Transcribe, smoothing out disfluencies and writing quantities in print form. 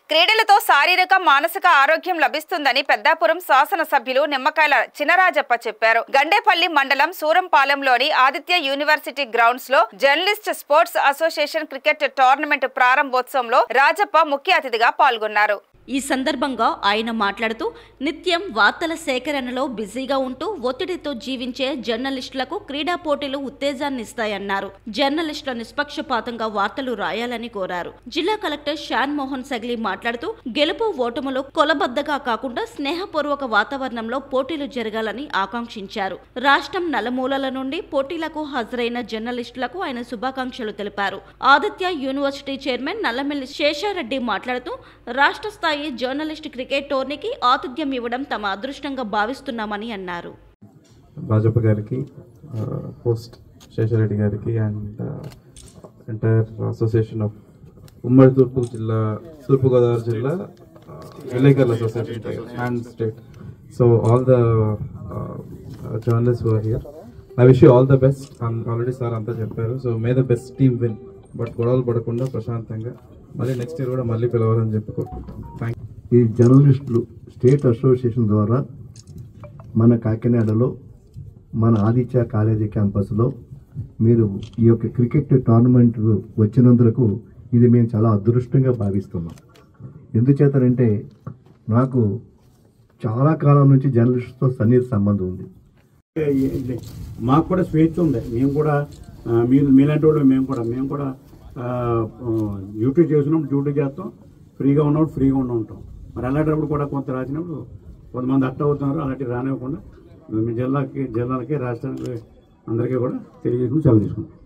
క్రీడలతో శారీరక మానసిక ఆరోగ్యం లభిస్తుందని పెద్దాపురం శాసన సభ్యులు నిమ్మకాయల చినరాజప్ప చెప్పారు. గండేపల్లి మండలం సూరంపాలెంలోని ఆదిత్య యూనివర్సిటీ గ్రౌండ్స్ లో journalist sports association cricket tournament ప్రారంభోత్సవంలో రాజప్ప ముఖ్య అతిథిగా పాల్గొన్నారు. ఈ సందర్భంగా ఆయన మాట్లాడుతూ నిత్యం వార్తల సేకరణలో బిజీగా ఉంటూ ఒత్తిడితో జీవించే జర్నలిస్టులకు క్రీడా పోటీలు ఉత్తేజాన్ని ఇస్తాయన్నారు. జర్నలిస్టుల నిష్పక్షపాతంగా వార్తలు రాయాలని కోరారు. జిల్లా కలెక్టర్ షాన్ మోహన్ సగ్లీ మాట్లాడుతూ గెలుపు ఓటములు కొలబద్దగా కాకుండా స్నేహపూర్వక వాతావరణంలో పోటీలు జరగాలని ఆకాంక్షించారు. రాష్ట్రం నలుమూలల నుండి పోటీలకు హాజరైన జర్నలిస్టులకు ఆయన శుభాకాంక్షలు తెలిపారు. ఆదిత్య యూనివర్సిటీ చైర్మన్ నల్లమెల్లి శేషారెడ్డి మాట్లాడుతూ రాష్ట్ర స్థాయి జర్నలిస్ట్ క్రికెట్ టోర్నీకి ఆతిథ్యం ఇవ్వడం తమ అదృష్టంగా భావిస్తున్నామని అన్నారు. రాజప్ప గారికి, పోస్ట్ శేషారెడ్డి గారికి అండ్ ఎంటైర్ అసోసియేషన్ ఆఫ్ ఉమ్మడి తూర్పుగోదావరి జిల్లా విలేకరుల association and state. So all the journalist were here. I wish you all the best. Already sir అంతా చెప్పారు. So may the best team win. But గొడవలు పడకుండా ప్రశాంతంగా మళ్ళీ నెక్స్ట్ ఇయర్ కూడా మళ్ళీ పిలవాలని చెప్పుకుంటున్నాం. ఈ జర్నలిస్టులు స్టేట్ అసోసియేషన్ ద్వారా మన కాకినాడలో మన ఆదిత్య కాలేజీ క్యాంపస్లో మీరు ఈ యొక్క క్రికెట్ టోర్నమెంట్ వచ్చినందుకు ఇది మేము చాలా అదృష్టంగా భావిస్తున్నాం. ఎందుచేతనంటే నాకు చాలా కాలం నుంచి జర్నలిస్టుతో సన్నిహిత సంబంధం ఉంది. మాకు కూడా స్వేచ్ఛ ఉంది. మేము కూడా మీలాంటి వాళ్ళు మేము కూడా డ్యూటీ చేసినప్పుడు డ్యూటీ చేస్తాం, ఫ్రీగా ఉన్నప్పుడు ఫ్రీగా ఉంటాం. మరి అలాంటప్పుడు కూడా కొంత రాసినప్పుడు కొంతమంది అట్ట అవుతున్నారు. అలాంటివి రానివ్వకుండా మీ జిల్లాలకి రాష్ట్రానికి అందరికీ కూడా తెలియజేసుకుని సెలవు తీసుకుంటాం.